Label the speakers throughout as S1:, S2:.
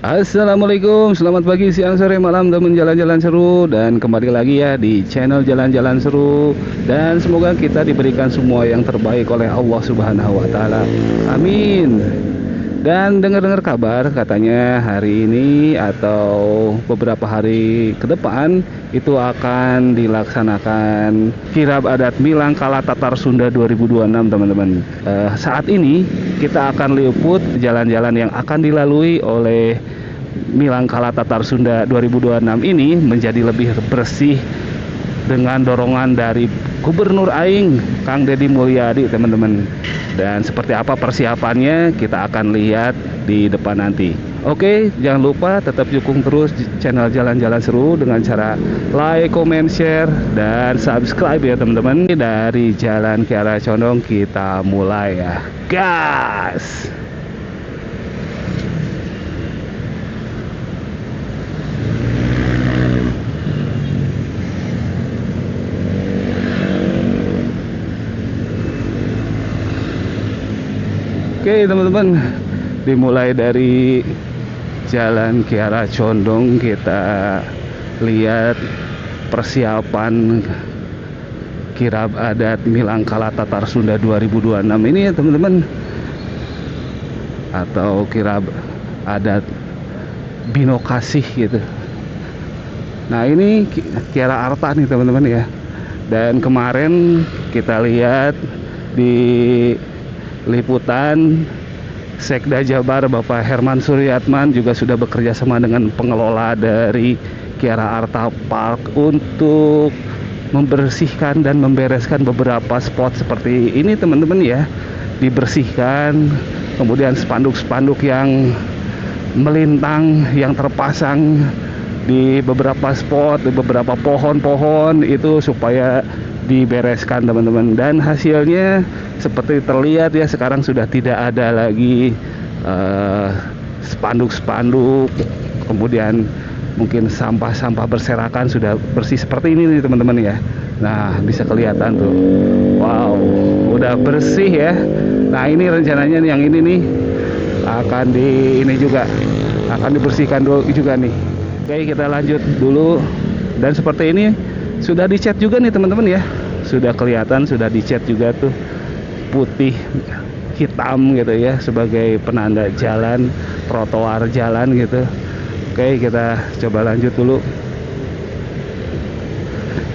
S1: Assalamualaikum, selamat pagi, siang, sore, malam, teman jalan-jalan seru. Dan kembali lagi ya di channel jalan-jalan seru. Dan semoga kita diberikan semua yang terbaik oleh Allah Subhanahu wa Ta'ala. Amin. Dan dengar-dengar kabar katanya hari ini atau beberapa hari ke depan itu akan dilaksanakan kirab adat Milang Kala Tatar Sunda 2026, teman-teman. Saat ini kita akan liput jalan-jalan yang akan dilalui oleh Milang Kala Tatar Sunda 2026 ini menjadi lebih bersih dengan dorongan dari Gubernur Aing Kang Deddy Mulyadi, teman-teman. Dan seperti apa persiapannya kita akan lihat di depan nanti. Oke, jangan lupa tetap dukung terus channel Jalan-Jalan Seru dengan cara like, comment, share, dan subscribe ya teman-teman. Dari Jalan Kiara Condong kita mulai ya, gas. Oke teman-teman, dimulai dari Jalan Kiara Condong kita lihat persiapan kirab adat Milang Kala Tatar Sunda 2026 ini ya teman-teman, atau kirab adat Bino Kasih gitu. Nah ini Kiara Arta nih teman-teman ya. Dan kemarin kita lihat di liputan Sekda Jabar Bapak Herman Suryatman juga sudah bekerja sama dengan pengelola dari Kiara Arta Park untuk membersihkan dan membereskan beberapa spot seperti ini teman-teman ya. Dibersihkan, kemudian spanduk-spanduk yang melintang yang terpasang di beberapa spot, di beberapa pohon-pohon itu supaya dibereskan teman-teman. Dan hasilnya seperti terlihat ya, sekarang sudah tidak ada lagi spanduk-spanduk, kemudian mungkin sampah-sampah berserakan, sudah bersih seperti ini nih teman-teman ya. Nah bisa kelihatan tuh, wow, udah bersih ya. Nah ini rencananya yang ini nih akan akan dibersihkan dulu juga nih. Oke, kita lanjut dulu. Dan seperti ini sudah dicat juga nih teman-teman ya, sudah kelihatan, sudah dicat juga tuh putih hitam gitu ya, sebagai penanda jalan, trotoar jalan gitu. Oke, kita coba lanjut dulu.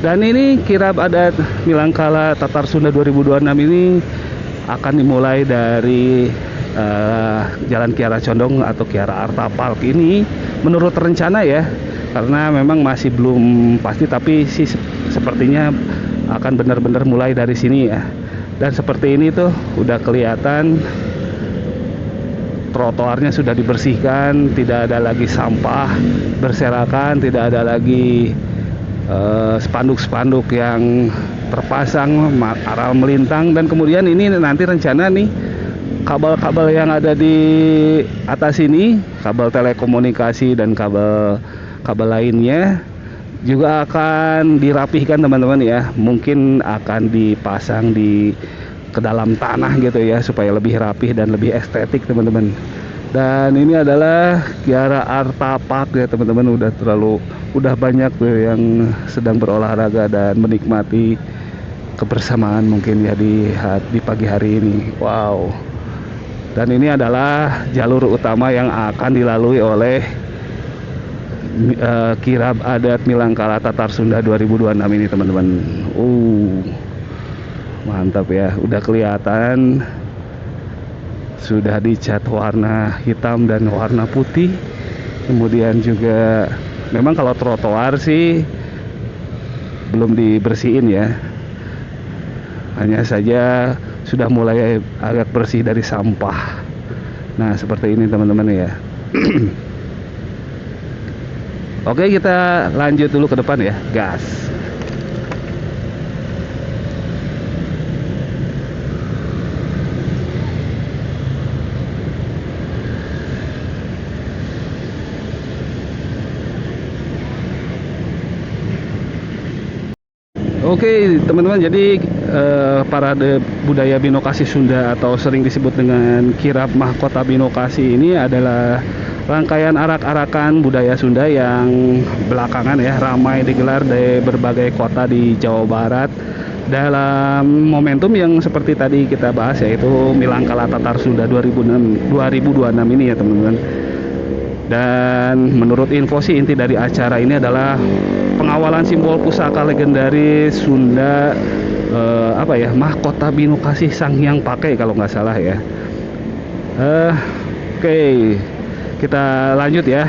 S1: Dan ini kirab adat Milang Kala Tatar Sunda 2026 ini akan dimulai dari Jalan Kiara Condong atau Kiara Arta Park ini menurut rencana ya, karena memang masih belum pasti, tapi sih sepertinya akan benar-benar mulai dari sini ya. Dan seperti ini tuh udah kelihatan trotoarnya sudah dibersihkan, tidak ada lagi sampah berserakan, tidak ada lagi spanduk-spanduk yang terpasang aral melintang. Dan kemudian ini nanti rencana nih kabel-kabel yang ada di atas ini, kabel telekomunikasi dan kabel lainnya juga akan dirapihkan teman-teman ya. Mungkin akan dipasang ke dalam tanah gitu ya, supaya lebih rapih dan lebih estetik teman-teman. Dan ini adalah Kiara Arta Park ya teman-teman. Udah banyak tuh yang sedang berolahraga dan menikmati kebersamaan mungkin ya di pagi hari ini. Wow. Dan ini adalah jalur utama yang akan dilalui oleh kirab adat Milang Kala Tatar Sunda 2026 ini teman-teman. Mantap ya, udah kelihatan sudah dicat warna hitam dan warna putih. Kemudian juga memang kalau trotoar sih belum dibersihin ya, hanya saja sudah mulai agak bersih dari sampah. Nah seperti ini teman-teman ya. Oke, kita lanjut dulu ke depan ya, gas. Oke teman-teman, jadi parade budaya Bino Kasih Sunda atau sering disebut dengan kirab mahkota Bino Kasih ini adalah rangkaian arak-arakan budaya Sunda yang belakangan ya ramai digelar di berbagai kota di Jawa Barat dalam momentum yang seperti tadi kita bahas, yaitu Milangkala Tatar Sunda 2026 ini ya teman-teman. Dan menurut info sih, inti dari acara ini adalah pengawalan simbol pusaka legendaris Sunda, mahkota Bino Kasih Sang Hyang Pakai kalau nggak salah ya. Oke, kita lanjut ya.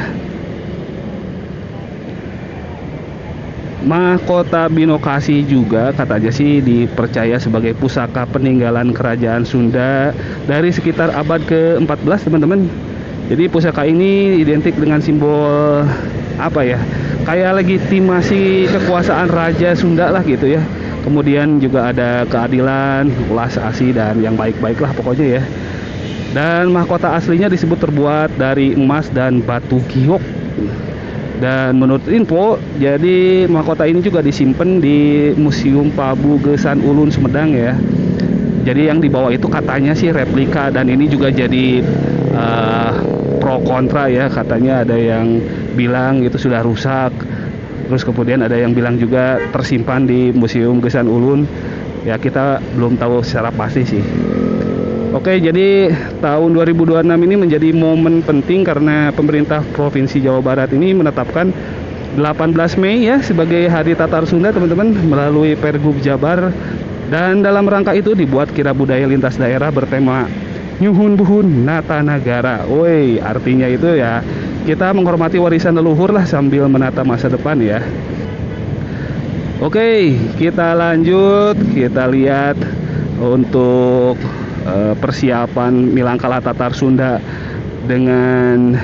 S1: Mahkota Bino Kasih juga katanya sih dipercaya sebagai pusaka peninggalan kerajaan Sunda dari sekitar abad ke-14 teman-teman. Jadi pusaka ini identik dengan simbol kayak legitimasi kekuasaan Raja Sunda lah gitu ya. Kemudian juga ada keadilan, welas asih, dan yang baik-baik lah pokoknya ya. Dan mahkota aslinya disebut terbuat dari emas dan batu giok. Dan menurut info, jadi mahkota ini juga disimpan di Museum Prabu Geusan Ulun Sumedang ya. Jadi yang dibawa itu katanya sih replika, dan ini juga jadi pro kontra ya. Katanya ada yang bilang itu sudah rusak, terus kemudian ada yang bilang juga tersimpan di Museum Geusan Ulun. Ya kita belum tahu secara pasti sih. Oke, jadi tahun 2026 ini menjadi momen penting karena pemerintah Provinsi Jawa Barat ini menetapkan 18 Mei ya sebagai Hari Tatar Sunda teman-teman melalui Pergub Jabar. Dan dalam rangka itu dibuat kirab budaya lintas daerah bertema Nyuhun Buhun Nata Nagara. Woi, artinya itu ya kita menghormati warisan leluhur lah sambil menata masa depan ya. Oke, kita lanjut, kita lihat untuk persiapan Milangkala Tatar Sunda dengan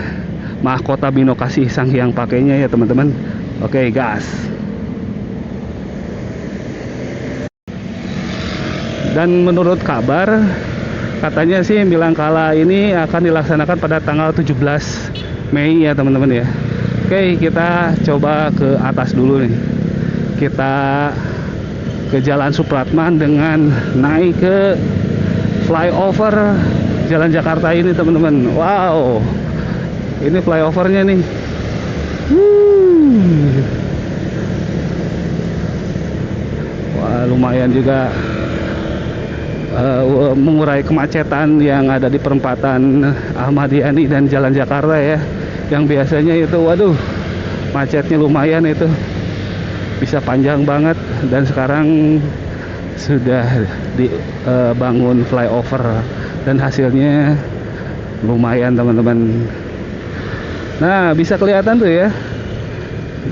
S1: mahkota Bino Kasih Sang Hyang Pakainya ya teman-teman. Oke, gas. Dan menurut kabar katanya sih Milangkala ini akan dilaksanakan pada tanggal 17 Mei ya teman-teman ya. Oke, kita coba ke atas dulu nih. Kita ke Jalan Supratman dengan naik ke flyover Jalan Jakarta ini teman-teman. Wow, ini flyovernya nih. Wah, lumayan juga mengurai kemacetan yang ada di perempatan Ahmad Yani dan Jalan Jakarta ya. Yang biasanya itu waduh macetnya lumayan, itu bisa panjang banget, dan sekarang sudah dibangun flyover dan hasilnya lumayan teman-teman. Nah, bisa kelihatan tuh ya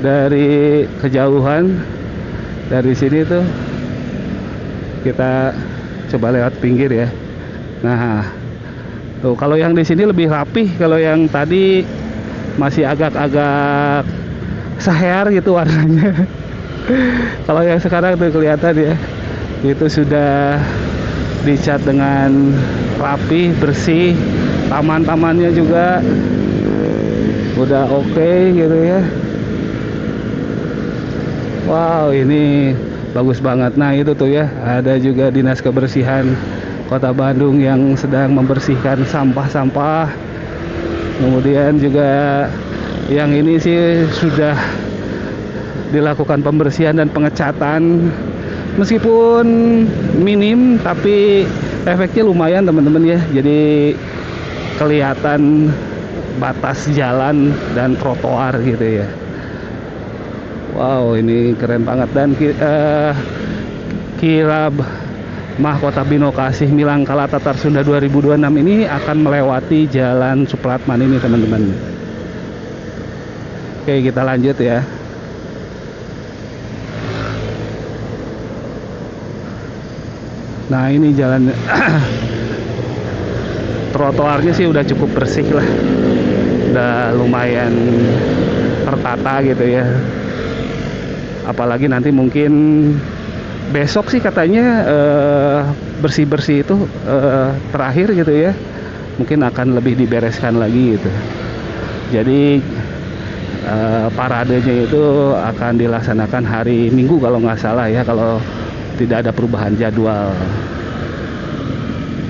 S1: dari kejauhan, dari sini tuh kita coba lewat pinggir ya. Nah, tuh kalau yang di sini lebih rapih, kalau yang tadi masih agak-agak saher gitu warnanya. Kalau yang sekarang tuh kelihatan ya, itu sudah dicat dengan rapi, bersih, taman-tamannya juga udah oke gitu ya. Wow, ini bagus banget. Nah itu tuh ya, ada juga dinas kebersihan Kota Bandung yang sedang membersihkan sampah-sampah. Kemudian juga yang ini sih sudah dilakukan pembersihan dan pengecatan, meskipun minim tapi efeknya lumayan teman-teman ya. Jadi kelihatan batas jalan dan trotoar gitu ya. Wow, ini keren banget. Dan kirab mahkota Bino Kasih Milangkala Tatar Sunda 2026 ini akan melewati Jalan Supratman ini teman-teman. Oke, kita lanjut ya. Nah ini jalan trotoarnya sih udah cukup bersih lah, udah lumayan tertata gitu ya. Apalagi nanti mungkin besok sih katanya bersih-bersih itu terakhir gitu ya, mungkin akan lebih dibereskan lagi gitu. Jadi paradenya itu akan dilaksanakan hari Minggu kalau nggak salah ya, kalau tidak ada perubahan jadwal.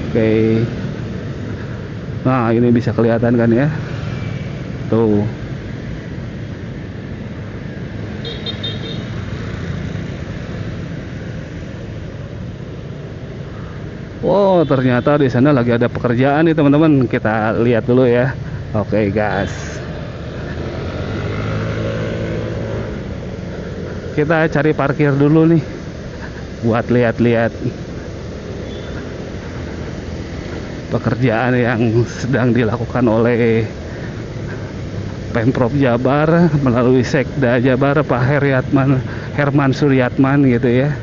S1: Oke. Nah ini bisa kelihatan kan ya. Tuh. Oh, ternyata di sana lagi ada pekerjaan nih teman-teman. Kita lihat dulu ya. Oke, gas. Kita cari parkir dulu nih buat lihat-lihat pekerjaan yang sedang dilakukan oleh Pemprov Jabar melalui Sekda Jabar Pak Herman Suryatman gitu ya.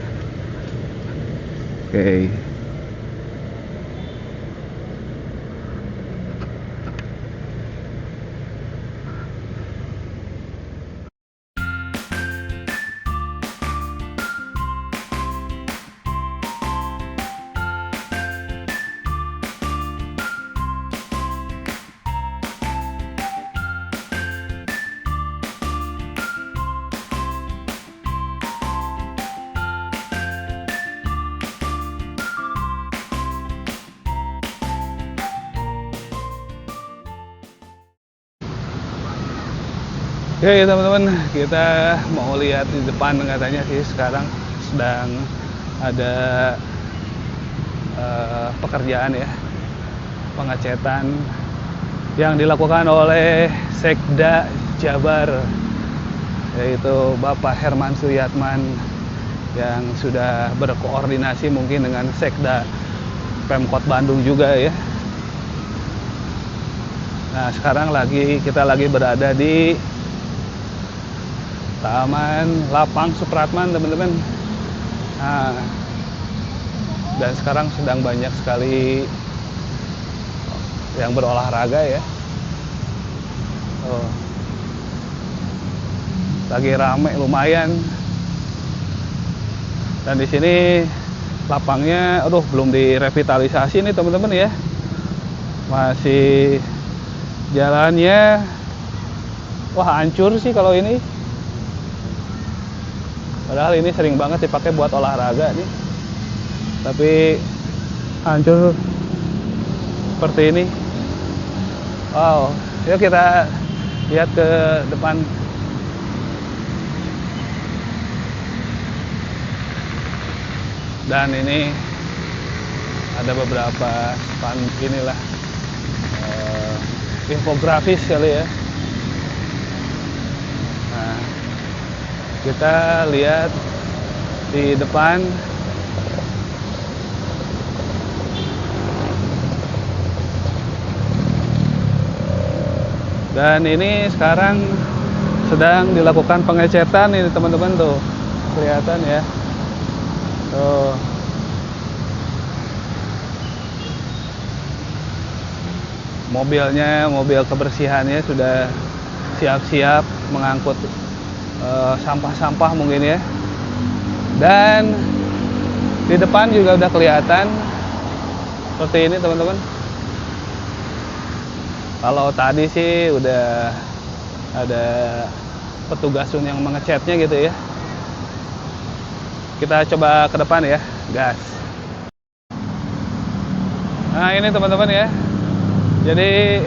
S1: Oke. Oke teman-teman, kita mau lihat di depan, katanya sih sekarang sedang ada pekerjaan ya, pengecetan yang dilakukan oleh Sekda Jabar, yaitu Bapak Herman Suryatman, yang sudah berkoordinasi mungkin dengan Sekda Pemkot Bandung juga ya. Nah sekarang kita lagi berada di Taman Lapang Supratman teman-teman. Nah, dan sekarang sedang banyak sekali yang berolahraga ya. Oh, lagi rame lumayan. Dan di sini lapangnya, aduh belum direvitalisasi nih teman-teman ya. Masih jalannya, wah hancur sih kalau ini. Padahal ini sering banget dipakai buat olahraga nih, tapi hancur seperti ini. Wow, yuk kita lihat ke depan. Dan ini ada beberapa inilah infografis kali ya. Nah, kita lihat di depan. Dan ini sekarang sedang dilakukan pengecetan ini teman-teman, tuh kelihatan ya. Tuh. Mobilnya, mobil kebersihannya sudah siap-siap mengangkut sampah-sampah mungkin ya. Dan di depan juga udah kelihatan seperti ini teman-teman. Kalau tadi sih udah ada petugas yang mengecatnya gitu ya. Kita coba ke depan ya, gas. Nah ini teman-teman ya, jadi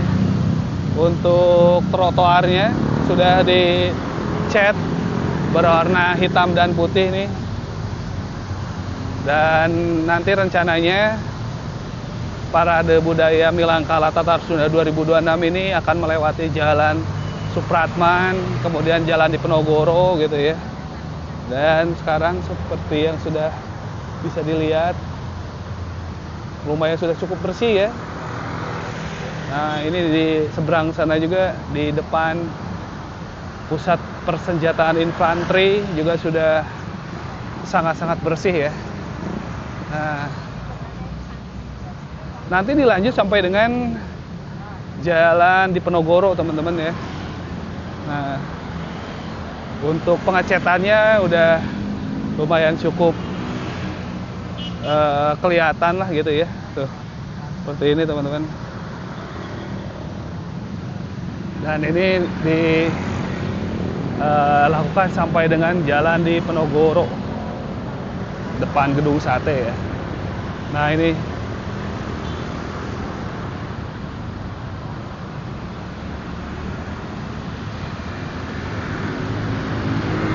S1: untuk trotoarnya sudah dicat berwarna hitam dan putih nih. Dan nanti rencananya Parade Budaya Milangkala Tatar Sunda 2026 ini akan melewati Jalan Supratman, kemudian Jalan Diponegoro gitu ya. Dan sekarang seperti yang sudah bisa dilihat, lumayan sudah cukup bersih ya. Nah ini di seberang sana juga, di depan pusat persenjataan infanteri juga sudah sangat-sangat bersih ya. Nah, nanti dilanjut sampai dengan Jalan Diponegoro teman-teman ya. Nah, untuk pengecatannya udah lumayan cukup kelihatan lah gitu ya. Tuh, seperti ini teman-teman. Dan ini dilakukan sampai dengan Jalan Diponegoro, depan gedung sate ya. Nah ini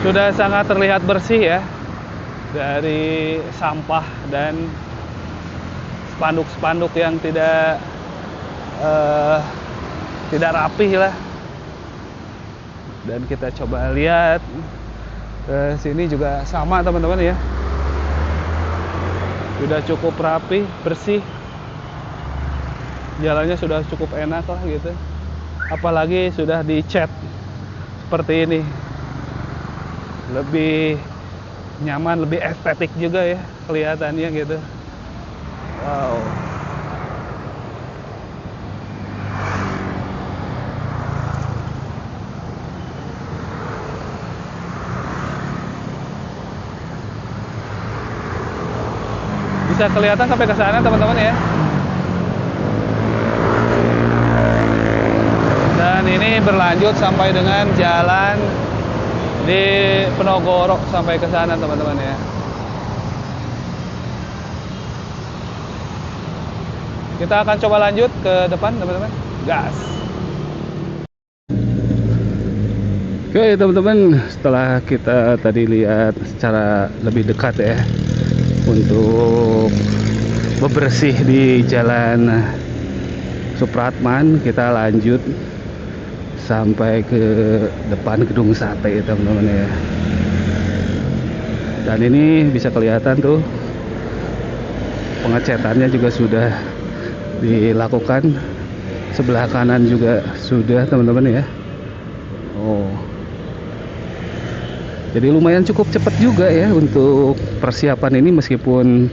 S1: sudah sangat terlihat bersih ya, dari sampah dan spanduk-spanduk yang tidak rapih lah. Dan kita coba lihat ke sini juga sama teman-teman ya, sudah cukup rapi, bersih, jalannya sudah cukup enak lah gitu. Apalagi sudah dicat seperti ini, lebih nyaman, lebih estetik juga ya kelihatannya gitu. Wow. Bisa kelihatan sampai ke sana teman-teman ya. Dan ini berlanjut sampai dengan jalan di Penogoro sampai ke sana teman-teman ya. Kita akan coba lanjut ke depan teman-teman. Gas. Oke teman-teman, setelah kita tadi lihat secara lebih dekat ya untuk bebersih di Jalan Supratman, kita lanjut sampai ke depan gedung sate teman-teman ya. Dan ini bisa kelihatan tuh pengecatannya juga sudah dilakukan, sebelah kanan juga sudah teman-teman ya. Oh, jadi lumayan cukup cepat juga ya untuk persiapan ini, meskipun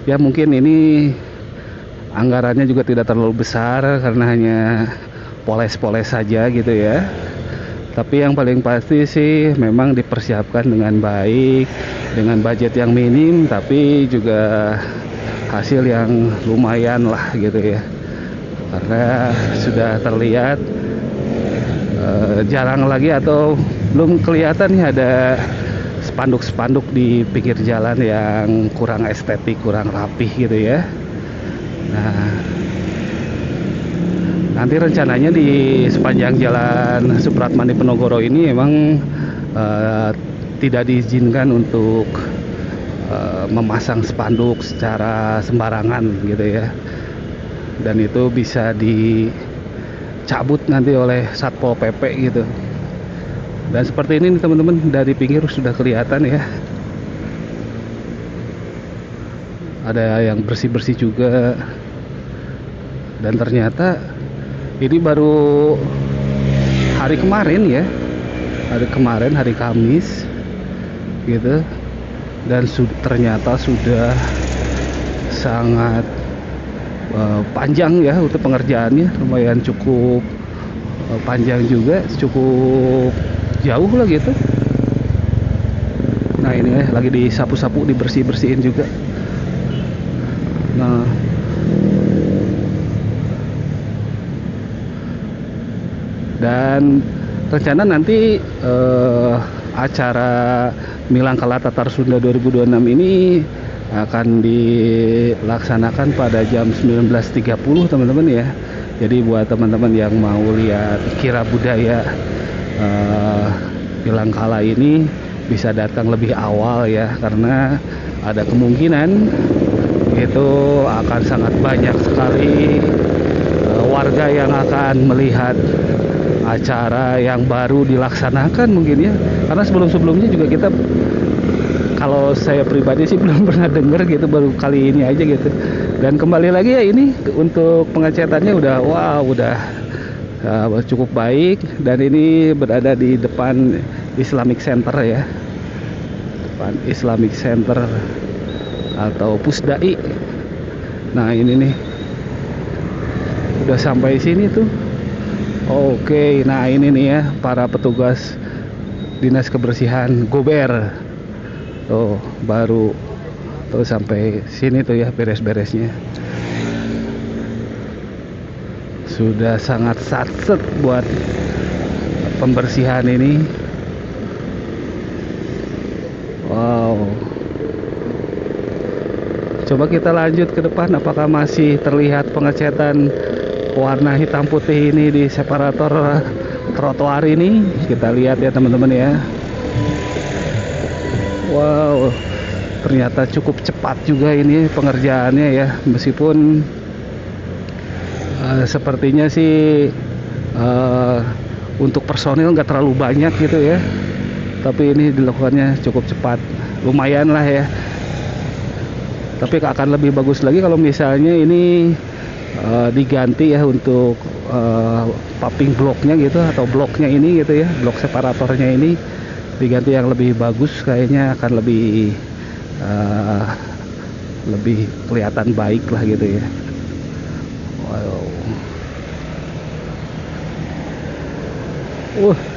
S1: ya mungkin ini anggarannya juga tidak terlalu besar karena hanya poles-poles saja gitu ya. Tapi yang paling pasti sih memang dipersiapkan dengan baik, dengan budget yang minim, tapi juga hasil yang lumayan lah gitu ya. Karena sudah terlihat jarang lagi atau belum kelihatan nih ada spanduk-spanduk di pinggir jalan yang kurang estetik, kurang rapih gitu ya. Nah, nanti rencananya di sepanjang jalan Supratman di Penogoro ini memang tidak diizinkan untuk memasang spanduk secara sembarangan gitu ya. Dan itu bisa dicabut nanti oleh Satpol PP gitu. Dan seperti ini teman-teman, dari pinggir sudah kelihatan ya. Ada yang bersih-bersih juga. Dan ternyata ini baru hari kemarin ya, hari Kamis gitu, dan ternyata sudah sangat panjang ya untuk pengerjaannya, lumayan cukup panjang juga, cukup jauh lah gitu. Nah ini lagi disapu-sapu, dibersih-bersihin juga. Nah, dan rencana nanti acara Milangkala Tatar Sunda 2026 ini akan dilaksanakan pada jam 19.30 teman-teman ya. Jadi buat teman-teman yang mau lihat kira budaya Milangkala ini bisa datang lebih awal ya, karena ada kemungkinan itu akan sangat banyak sekali warga yang akan melihat acara yang baru dilaksanakan mungkin ya. Karena sebelum-sebelumnya juga kita, kalau saya pribadi sih belum pernah dengar gitu, baru kali ini aja gitu. Dan kembali lagi ya, ini untuk pengecatannya udah cukup baik. Dan ini berada di depan Islamic Center ya, depan Islamic Center atau Pusdai. Nah ini nih udah sampai sini tuh. Oke, nah ini nih ya para petugas Dinas Kebersihan Gober. Tuh baru tuh sampai sini tuh ya beres-beresnya. Sudah sangat satset buat pembersihan ini. Wow. Coba kita lanjut ke depan, apakah masih terlihat pengecatan warna hitam putih ini di separator trotoar ini. Kita lihat ya teman-teman ya. Wow, ternyata cukup cepat juga ini pengerjaannya ya, meskipun sepertinya sih untuk personil nggak terlalu banyak gitu ya, tapi ini dilakukannya cukup cepat, lumayan lah ya. Tapi akan lebih bagus lagi kalau misalnya ini diganti ya untuk popping bloknya gitu, atau bloknya ini gitu ya, blok separatornya ini diganti yang lebih bagus, kayaknya akan lebih kelihatan baik lah gitu ya. Wow.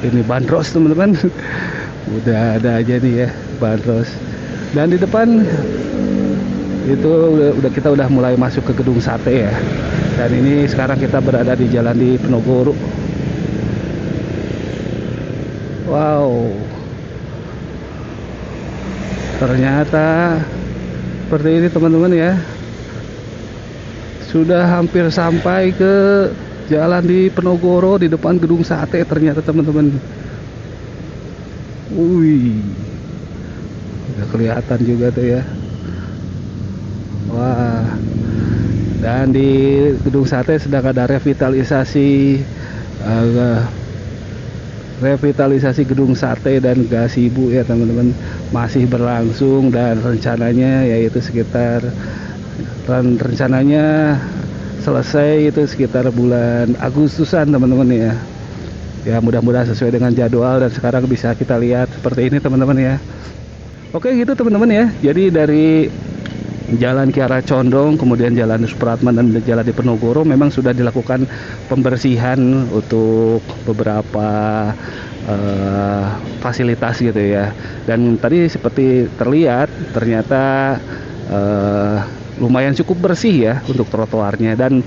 S1: Ini bandros teman-teman. Udah ada aja nih ya bandros. Dan di depan itu kita udah mulai masuk ke gedung sate ya. Dan ini sekarang kita berada di Jalan di Penogoro. Wow. Ternyata seperti ini teman-teman ya. Sudah hampir sampai ke Jalan di Penogoro, di depan gedung sate ternyata teman-teman. Wih, udah kelihatan juga tuh ya. Wah, dan di gedung sate sedang ada revitalisasi gedung sate dan gazebo ya teman-teman, masih berlangsung, dan rencananya yaitu rencananya selesai itu sekitar bulan Agustusan teman-teman ya. Ya mudah-mudahan sesuai dengan jadwal, dan sekarang bisa kita lihat seperti ini teman-teman ya. Oke gitu teman-teman ya. Jadi dari Jalan Kiara Condong, kemudian Jalan Supratman dan Jalan di Penogoro memang sudah dilakukan pembersihan untuk beberapa fasilitas gitu ya. Dan tadi seperti terlihat ternyata lumayan cukup bersih ya untuk trotoarnya, dan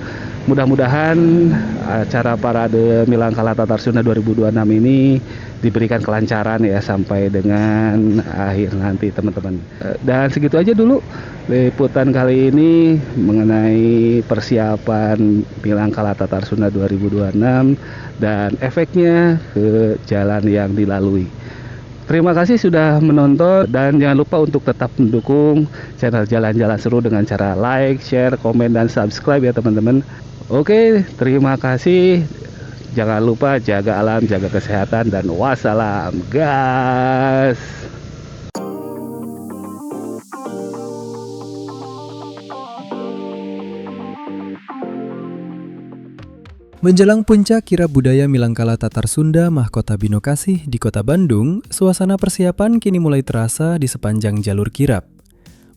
S1: mudah-mudahan acara Parade Milang Kala Tatar Sunda 2026 ini diberikan kelancaran ya sampai dengan akhir nanti teman-teman. Dan segitu aja dulu liputan kali ini mengenai persiapan Milang Kala Tatar Sunda 2026 dan efeknya ke jalan yang dilalui. Terima kasih sudah menonton, dan jangan lupa untuk tetap mendukung channel Jalan-Jalan Seru dengan cara like, share, komen, dan subscribe ya teman-teman. Oke, terima kasih. Jangan lupa jaga alam, jaga kesehatan, dan wassalam, gas.
S2: Menjelang puncak kirab budaya Milangkala Tatar Sunda Mahkota Binokasih di Kota Bandung, suasana persiapan kini mulai terasa di sepanjang jalur kirab.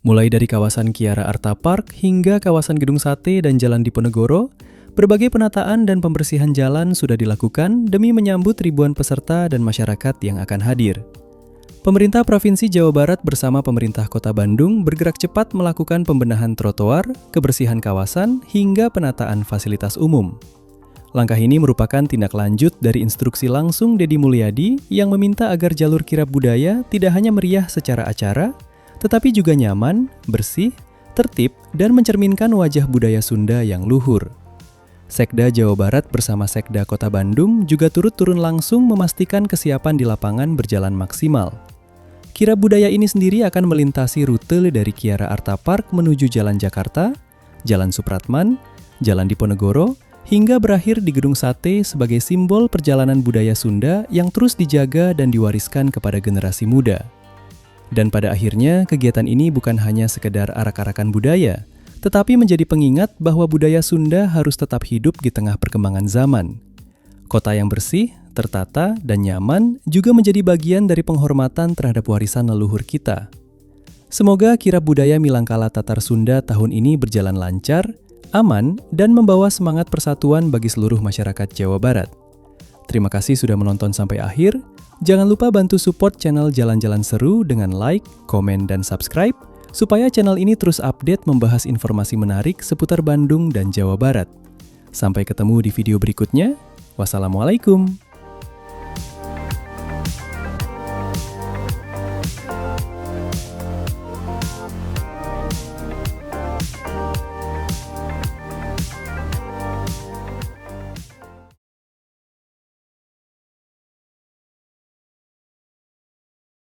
S2: Mulai dari kawasan Kiara Arta Park hingga kawasan Gedung Sate dan Jalan Diponegoro, berbagai penataan dan pembersihan jalan sudah dilakukan demi menyambut ribuan peserta dan masyarakat yang akan hadir. Pemerintah Provinsi Jawa Barat bersama pemerintah Kota Bandung bergerak cepat melakukan pembenahan trotoar, kebersihan kawasan, hingga penataan fasilitas umum. Langkah ini merupakan tindak lanjut dari instruksi langsung Deddy Mulyadi yang meminta agar jalur kirab budaya tidak hanya meriah secara acara, tetapi juga nyaman, bersih, tertib, dan mencerminkan wajah budaya Sunda yang luhur. Sekda Jawa Barat bersama Sekda Kota Bandung juga turut turun langsung memastikan kesiapan di lapangan berjalan maksimal. Kirab budaya ini sendiri akan melintasi rute dari Kiara Arta Park menuju Jalan Jakarta, Jalan Supratman, Jalan Diponegoro, hingga berakhir di Gedung Sate sebagai simbol perjalanan budaya Sunda yang terus dijaga dan diwariskan kepada generasi muda. Dan pada akhirnya, kegiatan ini bukan hanya sekedar arak-arakan budaya, tetapi menjadi pengingat bahwa budaya Sunda harus tetap hidup di tengah perkembangan zaman. Kota yang bersih, tertata, dan nyaman juga menjadi bagian dari penghormatan terhadap warisan leluhur kita. Semoga kirab budaya Milangkala Tatar Sunda tahun ini berjalan lancar, aman, dan membawa semangat persatuan bagi seluruh masyarakat Jawa Barat. Terima kasih sudah menonton sampai akhir. Jangan lupa bantu support channel Jalan-Jalan Seru dengan like, komen, dan subscribe, supaya channel ini terus update membahas informasi menarik seputar Bandung dan Jawa Barat. Sampai ketemu di video berikutnya. Wassalamualaikum.